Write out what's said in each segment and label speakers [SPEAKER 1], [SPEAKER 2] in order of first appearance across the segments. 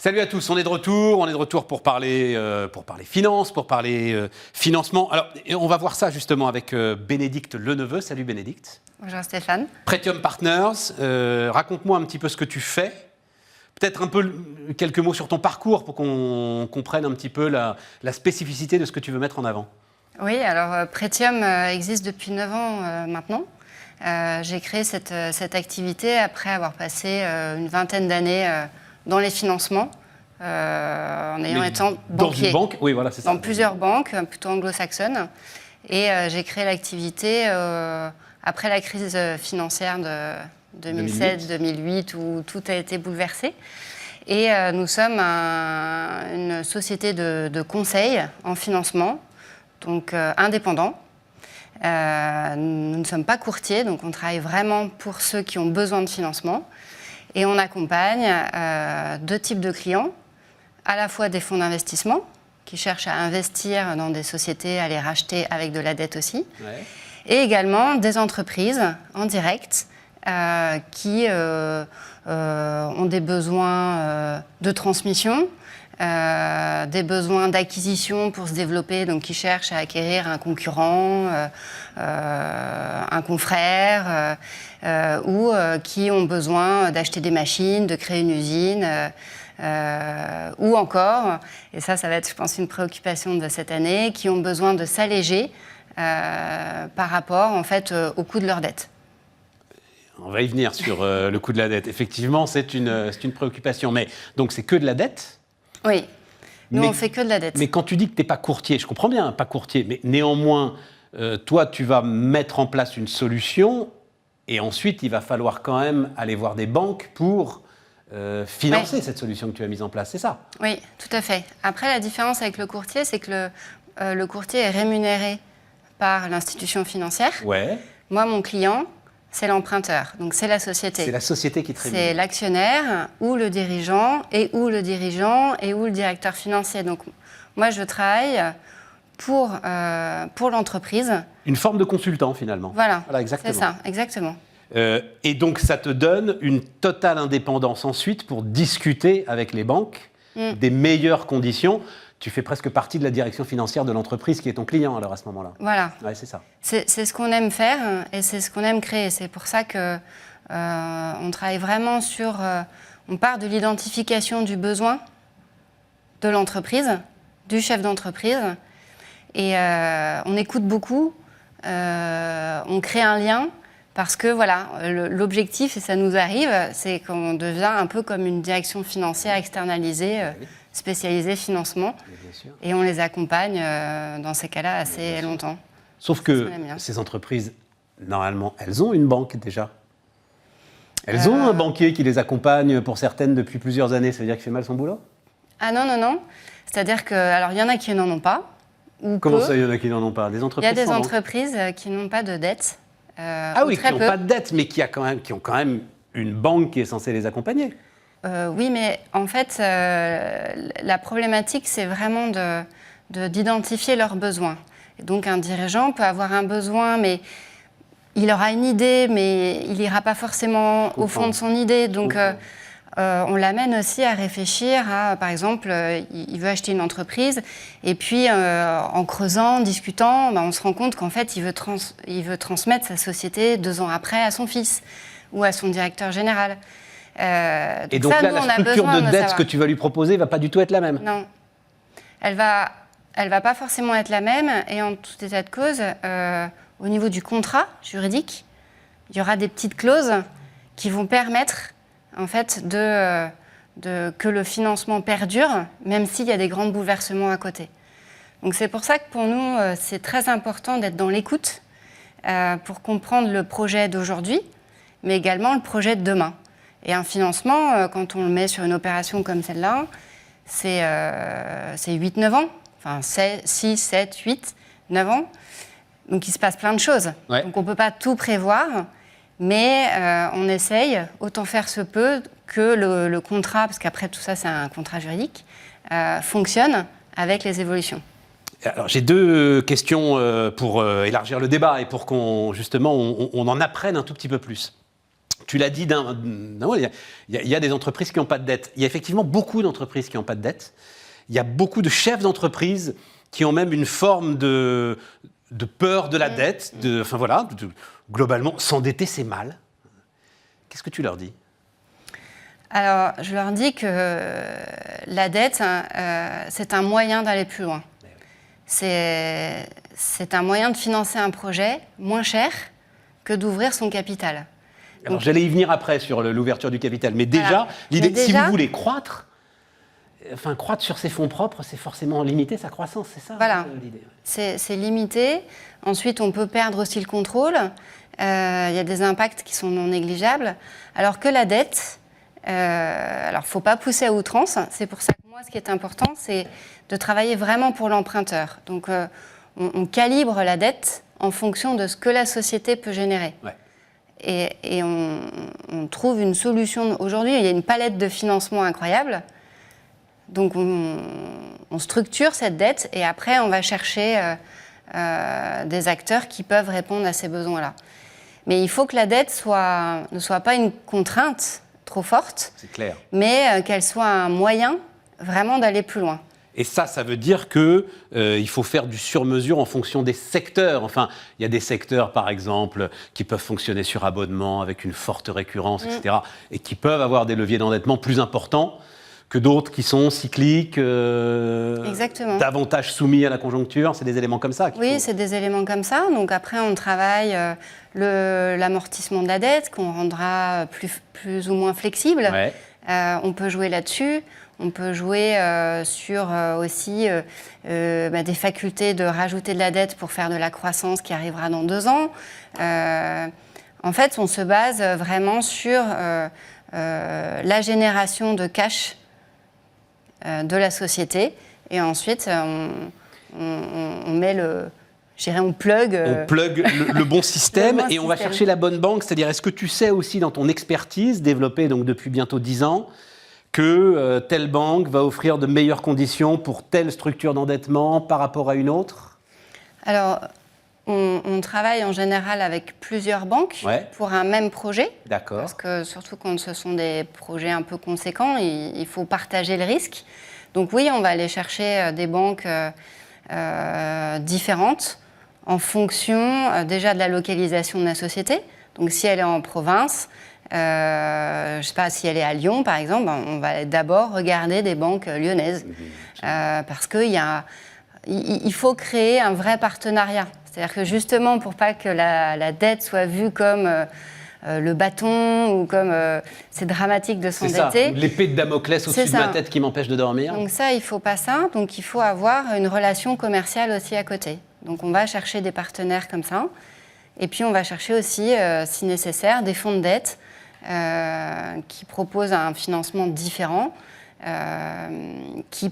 [SPEAKER 1] Salut à tous, on est de retour pour parler finances, pour parler financement. Alors, on va voir ça justement avec Bénédicte Leneveu. Salut Bénédicte.
[SPEAKER 2] Bonjour Stéphane.
[SPEAKER 1] Pretium Partners, raconte-moi un petit peu ce que tu fais. Peut-être un peu quelques mots sur ton parcours pour qu'on comprenne un petit peu la spécificité de ce que tu veux mettre en avant.
[SPEAKER 2] Oui, alors Pretium existe depuis 9 ans maintenant. J'ai créé cette activité après avoir passé une vingtaine d'années dans les financements, en ayant été banquier.
[SPEAKER 1] Dans une banque, oui, voilà, c'est ça.
[SPEAKER 2] Dans plusieurs banques, plutôt anglo-saxonnes. Et j'ai créé l'activité après la crise financière de 2007-2008, où tout a été bouleversé. Et nous sommes une société de conseil en financement, donc indépendant. Nous ne sommes pas courtiers, donc on travaille vraiment pour ceux qui ont besoin de financement. Et on accompagne deux types de clients, à la fois des fonds d'investissement, qui cherchent à investir dans des sociétés, à les racheter avec de la dette aussi, et également des entreprises en direct qui ont des besoins de transmission, des besoins d'acquisition pour se développer, donc qui cherchent à acquérir un concurrent, un confrère, ou qui ont besoin d'acheter des machines, de créer une usine, ou encore, et ça va être, je pense, une préoccupation de cette année, qui ont besoin de s'alléger par rapport, en fait, au coût de leur dette.
[SPEAKER 1] On va y venir sur le coût de la dette. Effectivement, c'est une préoccupation. Mais donc, c'est que de la dette ?
[SPEAKER 2] Oui, nous on fait que de la dette.
[SPEAKER 1] Mais quand tu dis que tu n'es pas courtier, je comprends bien, pas courtier, mais néanmoins, toi, tu vas mettre en place une solution et ensuite, il va falloir quand même aller voir des banques pour financer cette solution que tu as mise en place, c'est ça ?
[SPEAKER 2] Oui, tout à fait. Après, la différence avec le courtier, c'est que le courtier est rémunéré par l'institution financière.
[SPEAKER 1] Ouais.
[SPEAKER 2] Moi, mon client, c'est l'emprunteur, donc c'est la société.
[SPEAKER 1] C'est la société qui te rémunère.
[SPEAKER 2] C'est l'actionnaire ou le dirigeant et ou le directeur financier. Donc moi, je travaille pour l'entreprise.
[SPEAKER 1] Une forme de consultant, finalement.
[SPEAKER 2] Voilà
[SPEAKER 1] exactement.
[SPEAKER 2] C'est ça, exactement.
[SPEAKER 1] Et donc, ça te donne une totale indépendance ensuite pour discuter avec les banques des meilleures conditions. Tu fais presque partie de la direction financière de l'entreprise qui est ton client, alors, à ce moment-là.
[SPEAKER 2] Voilà.
[SPEAKER 1] Ouais, c'est ça.
[SPEAKER 2] C'est ce qu'on aime faire et c'est ce qu'on aime créer. C'est pour ça qu'on travaille vraiment sur... on part de l'identification du besoin de l'entreprise, du chef d'entreprise, et on écoute beaucoup, on crée un lien, parce que voilà, l'objectif, et ça nous arrive, c'est qu'on devient un peu comme une direction financière externalisée, spécialisée financement, et on les accompagne dans ces cas-là assez longtemps.
[SPEAKER 1] Sauf que ces entreprises, normalement, elles ont une banque déjà. Elles ont un banquier qui les accompagne pour certaines depuis plusieurs années. Ça veut dire qu'il fait mal son boulot ?
[SPEAKER 2] Ah non. C'est-à-dire que, alors il y en a qui n'en ont pas.
[SPEAKER 1] Comment ça, il y en a qui n'en ont pas ? Des entreprises ?
[SPEAKER 2] Il y a des entreprises qui n'ont pas de dette.
[SPEAKER 1] Ah oui, qui n'ont pas de dette, mais qui ont quand même une banque qui est censée les accompagner.
[SPEAKER 2] Oui, mais en fait, la problématique, c'est vraiment d'identifier leurs besoins. Et donc, un dirigeant peut avoir un besoin, mais il aura une idée, mais il n'ira pas forcément au fond de son idée. Donc, on l'amène aussi à réfléchir à, par exemple, il veut acheter une entreprise, et puis en creusant, en discutant, on se rend compte qu'en fait, il veut transmettre sa société 2 ans après à son fils ou à son directeur général.
[SPEAKER 1] Et donc là, la structure de dette que tu vas lui proposer ne va pas du tout être la même.
[SPEAKER 2] Non. Elle va pas forcément être la même. Et en tout état de cause, au niveau du contrat juridique, il y aura des petites clauses qui vont permettre en fait, que le financement perdure, même s'il y a des grands bouleversements à côté. Donc c'est pour ça que pour nous, c'est très important d'être dans l'écoute pour comprendre le projet d'aujourd'hui, mais également le projet de demain. Et un financement, quand on le met sur une opération comme celle-là, c'est 8-9 ans, enfin 6, 7, 8, 9 ans. Donc il se passe plein de choses. Ouais. Donc on ne peut pas tout prévoir, mais on essaye, autant faire se peut, que le contrat, parce qu'après tout ça c'est un contrat juridique, fonctionne avec les évolutions.
[SPEAKER 1] Alors, j'ai 2 questions pour élargir le débat et pour qu'on justement on en apprenne un tout petit peu plus. Tu l'as dit, il y a des entreprises qui n'ont pas de dette. Il y a effectivement beaucoup d'entreprises qui n'ont pas de dette. Il y a beaucoup de chefs d'entreprise qui ont même une forme de peur de la dette. Globalement, s'endetter, c'est mal. Qu'est-ce que tu leur dis ?
[SPEAKER 2] Alors, je leur dis que la dette, c'est un moyen d'aller plus loin. C'est un moyen de financer un projet moins cher que d'ouvrir son capital.
[SPEAKER 1] Alors, j'allais y venir après sur l'ouverture du capital. Mais déjà, l'idée, si vous voulez croître sur ses fonds propres, c'est forcément limiter sa croissance, c'est ça l'idée.
[SPEAKER 2] C'est limité. Ensuite, on peut perdre aussi le contrôle. Il y a des impacts qui sont non négligeables. Alors que la dette, il ne faut pas pousser à outrance. C'est pour ça que moi, ce qui est important, c'est de travailler vraiment pour l'emprunteur. Donc, on calibre la dette en fonction de ce que la société peut générer. Ouais. Et on trouve une solution. Aujourd'hui, il y a une palette de financement incroyable. Donc, on structure cette dette et après, on va chercher des acteurs qui peuvent répondre à ces besoins-là. Mais il faut que la dette ne soit pas une contrainte trop forte,
[SPEAKER 1] c'est clair,
[SPEAKER 2] mais qu'elle soit un moyen vraiment d'aller plus loin.
[SPEAKER 1] Et ça veut dire qu'il faut faire du sur-mesure en fonction des secteurs. Enfin, il y a des secteurs, par exemple, qui peuvent fonctionner sur abonnement avec une forte récurrence, etc., et qui peuvent avoir des leviers d'endettement plus importants que d'autres qui sont cycliques, davantage soumis à la conjoncture. C'est des éléments comme ça.
[SPEAKER 2] Oui, c'est des éléments comme ça. Donc après, on travaille l'amortissement de la dette, qu'on rendra plus ou moins flexible. Ouais. On peut jouer là-dessus. On peut jouer sur aussi des facultés de rajouter de la dette pour faire de la croissance qui arrivera dans 2 ans. En fait, on se base vraiment sur la génération de cash de la société. Et ensuite, on met on plug
[SPEAKER 1] le bon système et on va chercher la bonne banque. C'est-à-dire, est-ce que tu sais aussi dans ton expertise, développée donc depuis bientôt 10 ans, que telle banque va offrir de meilleures conditions pour telle structure d'endettement par rapport à une autre ?
[SPEAKER 2] Alors, on travaille en général avec plusieurs banques pour un même projet.
[SPEAKER 1] D'accord.
[SPEAKER 2] Parce que surtout quand ce sont des projets un peu conséquents, il faut partager le risque. Donc oui, on va aller chercher des banques différentes en fonction déjà de la localisation de la société. Donc si elle est en province, je ne sais pas, si elle est à Lyon par exemple, on va d'abord regarder des banques lyonnaises. Parce qu'il faut créer un vrai partenariat. C'est-à-dire que justement, pour pas que la dette soit vue comme le bâton ou comme c'est dramatique de s'endetter.
[SPEAKER 1] C'est ça, l'épée de Damoclès au-dessus de ma tête qui m'empêche de dormir.
[SPEAKER 2] Donc ça, il faut pas ça. Donc il faut avoir une relation commerciale aussi à côté. Donc on va chercher des partenaires comme ça. Et puis on va chercher aussi, si nécessaire, des fonds de dette qui proposent un financement différent, qui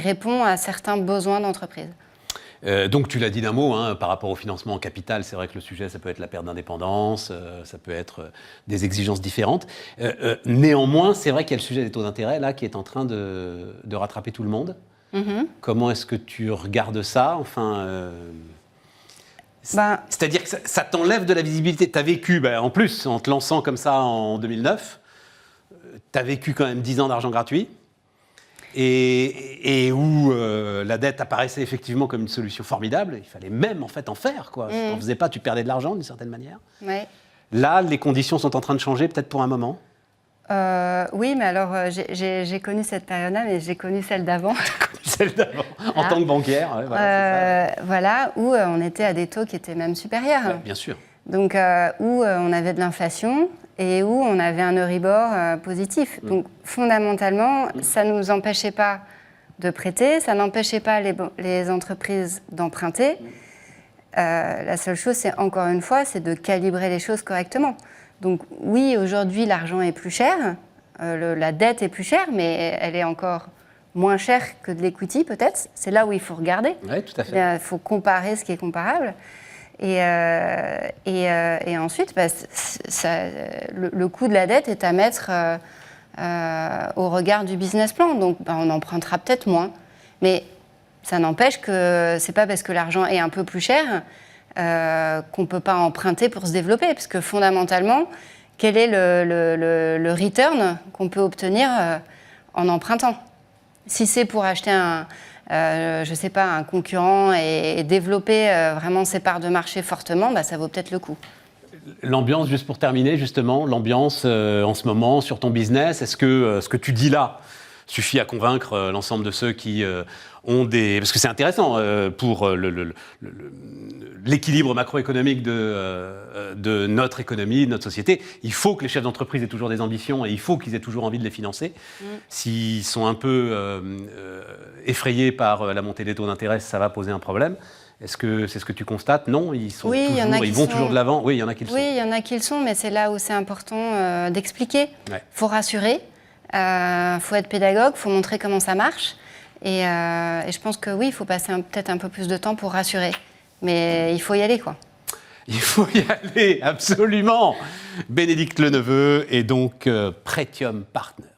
[SPEAKER 2] répond à certains besoins d'entreprise.
[SPEAKER 1] Donc tu l'as dit d'un mot, par rapport au financement en capital, c'est vrai que le sujet, ça peut être la perte d'indépendance, ça peut être des exigences différentes. Néanmoins, c'est vrai qu'il y a le sujet des taux d'intérêt, là, qui est en train de rattraper tout le monde. Mm-hmm. Comment est-ce que tu regardes ça ? C'est-à-dire que ça t'enlève de la visibilité. Tu as vécu, en plus, en te lançant comme ça en 2009, tu as vécu quand même 10 ans d'argent gratuit. Et où la dette apparaissait effectivement comme une solution formidable, il fallait même en fait en faire, quoi. Si tu n'en faisais pas, tu perdais de l'argent d'une certaine manière. Ouais. Là, les conditions sont en train de changer, peut-être pour un moment.
[SPEAKER 2] Oui, mais alors j'ai connu cette période-là, mais j'ai connu celle d'avant.
[SPEAKER 1] Celle d'avant, en tant que banquière. Ouais,
[SPEAKER 2] voilà, où on était à des taux qui étaient même supérieurs.
[SPEAKER 1] Ouais, bien sûr.
[SPEAKER 2] Donc, où on avait de l'inflation et où on avait un Euribor positif. Donc, fondamentalement, ça ne nous empêchait pas de prêter, ça n'empêchait pas les entreprises d'emprunter. La seule chose, c'est encore une fois, c'est de calibrer les choses correctement. Donc, oui, aujourd'hui, l'argent est plus cher, la dette est plus chère, mais elle est encore moins chère que de l'equity, peut-être. C'est là où il faut regarder.
[SPEAKER 1] Oui, tout à fait.
[SPEAKER 2] Il faut comparer ce qui est comparable. Et ensuite, le coût de la dette est à mettre au regard du business plan. Donc, on empruntera peut-être moins. Mais ça n'empêche que ce n'est pas parce que l'argent est un peu plus cher qu'on ne peut pas emprunter pour se développer. Parce que fondamentalement, quel est le return qu'on peut obtenir en empruntant. Si c'est pour acheter je sais pas, un concurrent et développer vraiment ses parts de marché fortement, ça vaut peut-être le coup.
[SPEAKER 1] L'ambiance, juste pour terminer, justement, l'ambiance en ce moment sur ton business, est-ce que ce que tu dis là suffit à convaincre l'ensemble de ceux qui ont des... Parce que c'est intéressant pour l'équilibre macroéconomique de notre économie, de notre société. Il faut que les chefs d'entreprise aient toujours des ambitions et il faut qu'ils aient toujours envie de les financer. S'ils sont un peu effrayés par la montée des taux d'intérêt, ça va poser un problème. Est-ce que c'est ce que tu constates? Non, ils vont toujours de l'avant. Oui, il y en a qui le sont.
[SPEAKER 2] Oui, il y en a qui le sont, mais c'est là où c'est important d'expliquer. Il faut rassurer, faut être pédagogue, faut montrer comment ça marche. Et je pense que oui, il faut passer peut-être un peu plus de temps pour rassurer. Mais il faut y aller, quoi.
[SPEAKER 1] Il faut y aller, absolument. Bénédicte Leneveu et donc Pretium Partners.